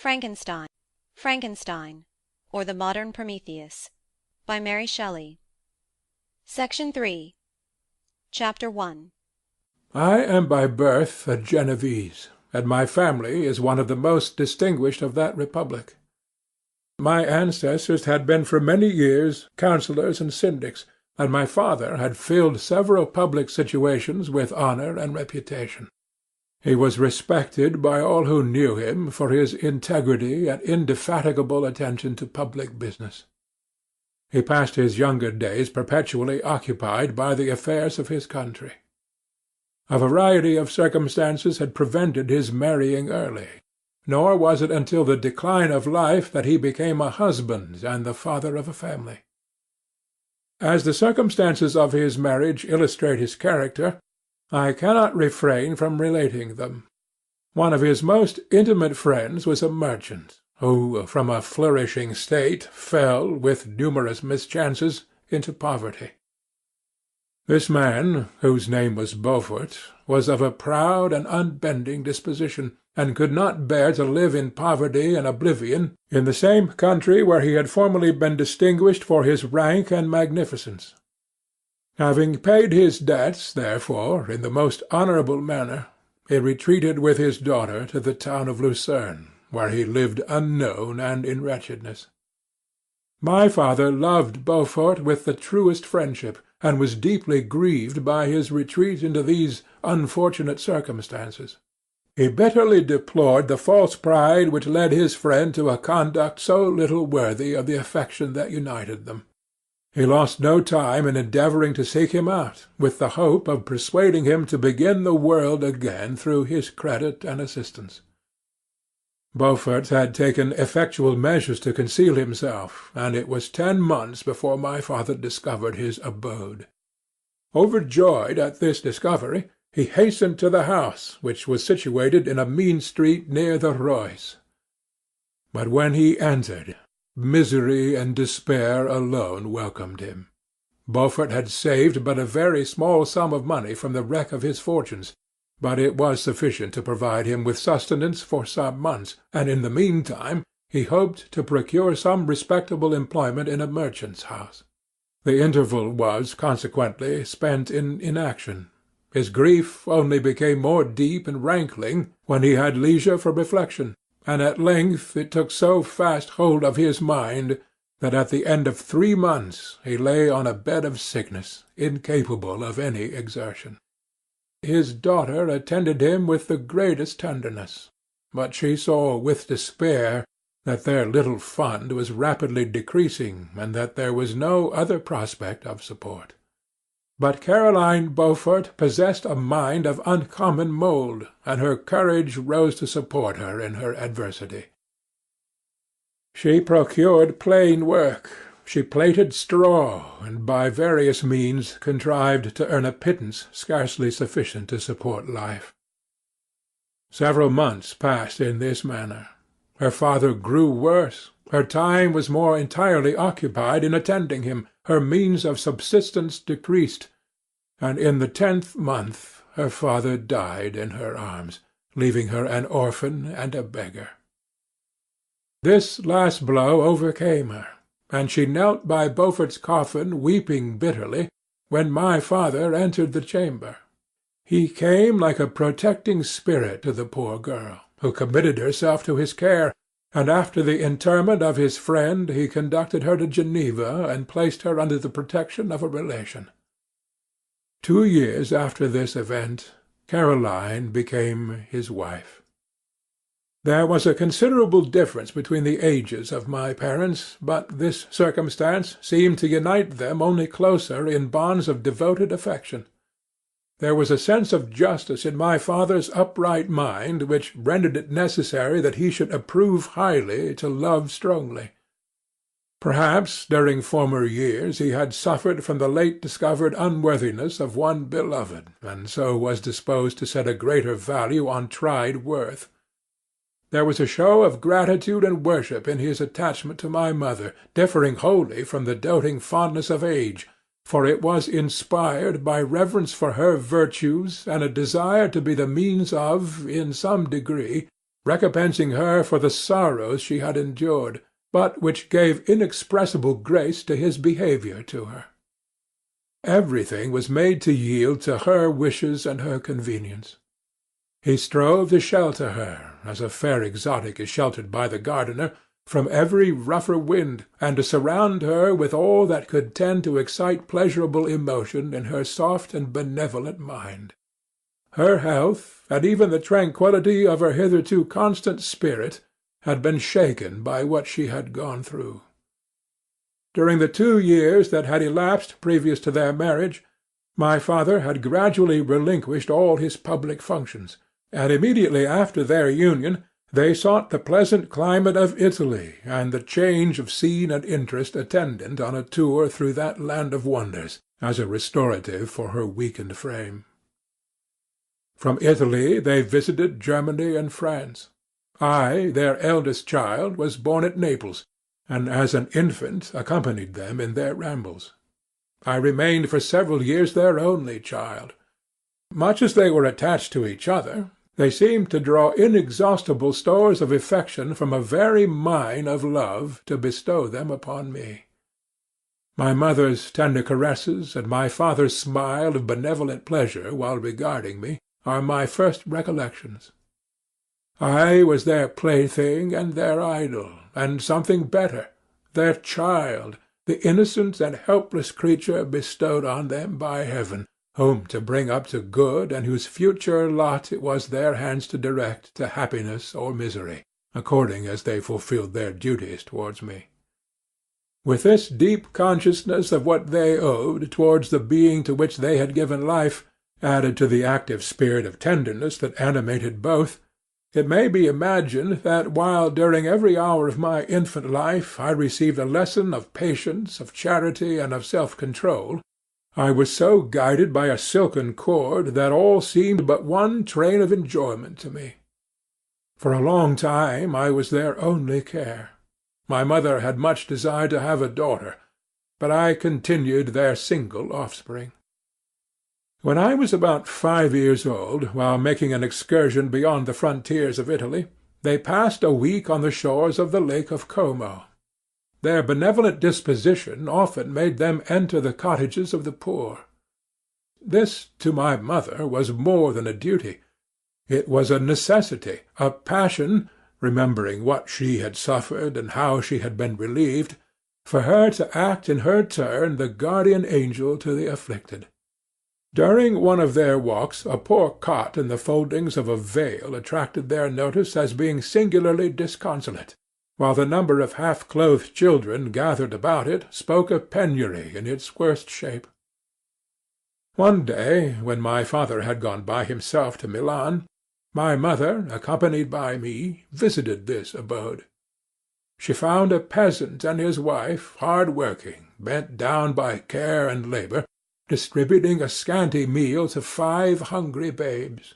Frankenstein, Frankenstein, or the Modern Prometheus, by Mary Shelley. Section 3. Chapter 1. I am by birth a Genevese, and my family is one of the most distinguished of that republic. My ancestors had been for many years councillors and syndics, and my father had filled several public situations with honour and reputation. He was respected by all who knew him for his integrity and indefatigable attention to public business. He passed his younger days perpetually occupied by the affairs of his country. A variety of circumstances had prevented his marrying early, nor was it until the decline of life that he became a husband and the father of a family. As the circumstances of his marriage illustrate his character, I cannot refrain from relating them. One of his most intimate friends was a merchant, who, from a flourishing state, fell, with numerous mischances, into poverty. This man, whose name was Beaufort, was of a proud and unbending disposition, and could not bear to live in poverty and oblivion in the same country where he had formerly been distinguished for his rank and magnificence. Having paid his debts, therefore, in the most honourable manner, he retreated with his daughter to the town of Lucerne, where he lived unknown and in wretchedness. My father loved Beaufort with the truest friendship, and was deeply grieved by his retreat into these unfortunate circumstances. He bitterly deplored the false pride which led his friend to a conduct so little worthy of the affection that united them. He lost no time in endeavouring to seek him out, with the hope of persuading him to begin the world again through his credit and assistance. Beaufort had taken effectual measures to conceal himself, and it was 10 months before my father discovered his abode. Overjoyed at this discovery, he hastened to the house, which was situated in a mean street near the Reuss. But when he entered, misery and despair alone welcomed him. Beaufort had saved but a very small sum of money from the wreck of his fortunes, but it was sufficient to provide him with sustenance for some months, and in the meantime he hoped to procure some respectable employment in a merchant's house. The interval was, consequently, spent in inaction. His grief only became more deep and rankling when he had leisure for reflection, and at length it took so fast hold of his mind that at the end of 3 months he lay on a bed of sickness, incapable of any exertion. His daughter attended him with the greatest tenderness, but she saw with despair that their little fund was rapidly decreasing, and that there was no other prospect of support. But Caroline Beaufort possessed a mind of uncommon mould, and her courage rose to support her in her adversity. She procured plain work. She plaited straw, and by various means contrived to earn a pittance scarcely sufficient to support life. Several months passed in this manner. Her father grew worse. Her time was more entirely occupied in attending him. Her means of subsistence decreased, and in the 10th month her father died in her arms, leaving her an orphan and a beggar. This last blow overcame her, and she knelt by Beaufort's coffin weeping bitterly, when my father entered the chamber. He came like a protecting spirit to the poor girl, who committed herself to his care, and after the interment of his friend he conducted her to Geneva and placed her under the protection of a relation. 2 years after this event, Caroline became his wife. There was a considerable difference between the ages of my parents, but this circumstance seemed to unite them only closer in bonds of devoted affection. There was a sense of justice in my father's upright mind which rendered it necessary that he should approve highly to love strongly. Perhaps during former years he had suffered from the late discovered unworthiness of one beloved, and so was disposed to set a greater value on tried worth. There was a show of gratitude and worship in his attachment to my mother, differing wholly from the doting fondness of age, for it was inspired by reverence for her virtues and a desire to be the means of, in some degree, recompensing her for the sorrows she had endured, but which gave inexpressible grace to his behaviour to her. Everything was made to yield to her wishes and her convenience. He strove to shelter her, as a fair exotic is sheltered by the gardener, from every rougher wind, and to surround her with all that could tend to excite pleasurable emotion in her soft and benevolent mind. Her health, and even the tranquillity of her hitherto constant spirit, had been shaken by what she had gone through. During the 2 years that had elapsed previous to their marriage, my father had gradually relinquished all his public functions, and immediately after their union they sought the pleasant climate of Italy and the change of scene and interest attendant on a tour through that land of wonders, as a restorative for her weakened frame. From Italy they visited Germany and France. I, their eldest child, was born at Naples, and as an infant accompanied them in their rambles. I remained for several years their only child. Much as they were attached to each other, they seemed to draw inexhaustible stores of affection from a very mine of love to bestow them upon me. My mother's tender caresses and my father's smile of benevolent pleasure while regarding me are my first recollections. I was their plaything and their idol, and something better, their child, the innocent and helpless creature bestowed on them by heaven, whom to bring up to good, and whose future lot it was their hands to direct to happiness or misery, according as they fulfilled their duties towards me. With this deep consciousness of what they owed towards the being to which they had given life, added to the active spirit of tenderness that animated both, it may be imagined that while during every hour of my infant life I received a lesson of patience, of charity, and of self-control, I was so guided by a silken cord that all seemed but one train of enjoyment to me. For a long time I was their only care. My mother had much desired to have a daughter, but I continued their single offspring. When I was about 5 years old, while making an excursion beyond the frontiers of Italy, they passed a week on the shores of the Lake of Como. Their benevolent disposition often made them enter the cottages of the poor. This, to my mother, was more than a duty. It was a necessity, a passion, remembering what she had suffered and how she had been relieved, for her to act in her turn the guardian angel to the afflicted. During one of their walks a poor cot in the foldings of a veil attracted their notice as being singularly disconsolate, while the number of half-clothed children gathered about it spoke of penury in its worst shape. One day, when my father had gone by himself to Milan, my mother, accompanied by me, visited this abode. She found a peasant and his wife, hard-working, bent down by care and labour, distributing a scanty meal to 5 hungry babes.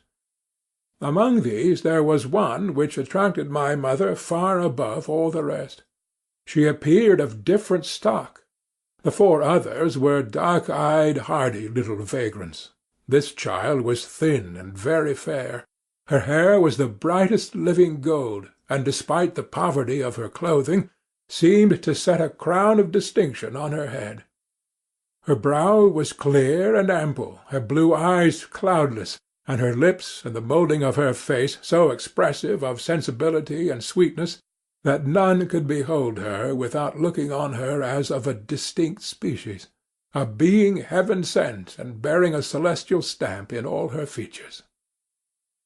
Among these there was one which attracted my mother far above all the rest. She appeared of different stock. The 4 others were dark-eyed, hardy little vagrants. This child was thin and very fair. Her hair was the brightest living gold, and despite the poverty of her clothing, seemed to set a crown of distinction on her head. Her brow was clear and ample, her blue eyes cloudless, and her lips and the moulding of her face so expressive of sensibility and sweetness that none could behold her without looking on her as of a distinct species, a being heaven-sent and bearing a celestial stamp in all her features.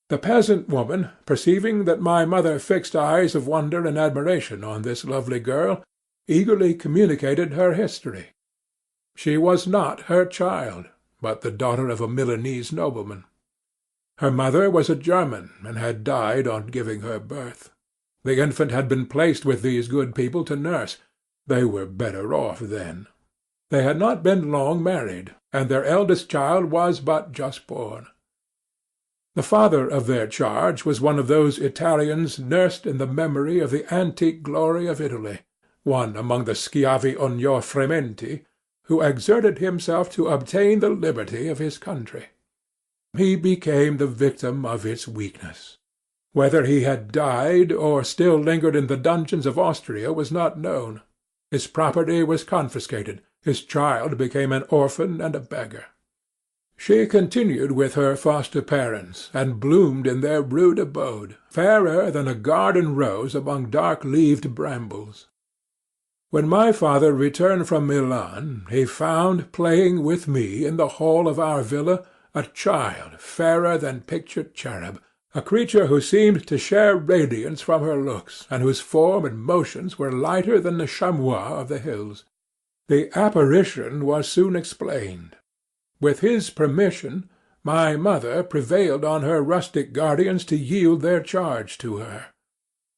The peasant woman, perceiving that my mother fixed eyes of wonder and admiration on this lovely girl, eagerly communicated her history. She was not her child, but the daughter of a Milanese nobleman. Her mother was a German, and had died on giving her birth. The infant had been placed with these good people to nurse. They were better off then. They had not been long married, and their eldest child was but just born. The father of their charge was one of those Italians nursed in the memory of the antique glory of Italy, one among the schiavi ognofrementi, who exerted himself to obtain the liberty of his country. He became the victim of its weakness. Whether he had died or still lingered in the dungeons of Austria was not known. His property was confiscated. His child became an orphan and a beggar. She continued with her foster parents, and bloomed in their rude abode, fairer than a garden rose among dark-leaved brambles. When my father returned from Milan, he found playing with me in the hall of our villa a child fairer than pictured cherub, a creature who seemed to share radiance from her looks, and whose form and motions were lighter than the chamois of the hills. The apparition was soon explained. With his permission, my mother prevailed on her rustic guardians to yield their charge to her.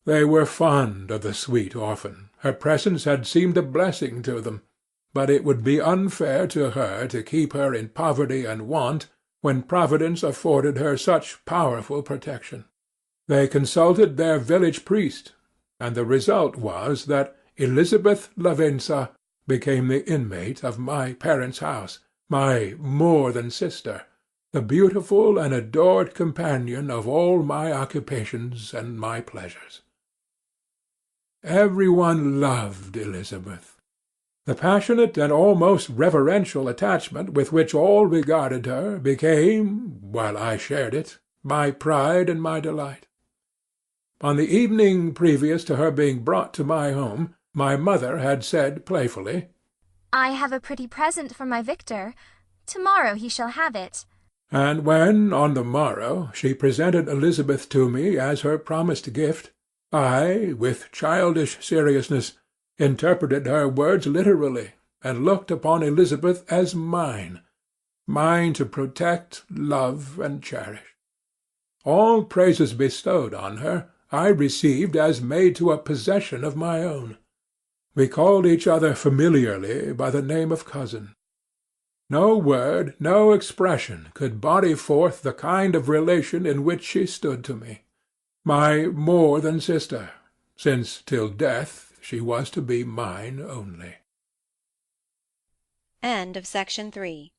They were fond of the sweet orphan. Her presence had seemed a blessing to them, but it would be unfair to her to keep her in poverty and want when Providence afforded her such powerful protection. They consulted their village priest, and the result was that Elizabeth Lavenza became the inmate of my parents' house, my more than sister, the beautiful and adored companion of all my occupations and my pleasures. Every one loved Elizabeth. The passionate and almost reverential attachment with which all regarded her became, while I shared it, my pride and my delight. On the evening previous to her being brought to my home, my mother had said playfully, "I have a pretty present for my Victor. To-morrow he shall have it." And when, on the morrow, she presented Elizabeth to me as her promised gift, I, with childish seriousness, interpreted her words literally, and looked upon Elizabeth as mine to protect, love, and cherish. All praises bestowed on her I received as made to a possession of my own. We called each other familiarly by the name of cousin. No word, no expression could body forth the kind of relation in which she stood to me, my more than sister, since till death she was to be mine only. End of Section 3.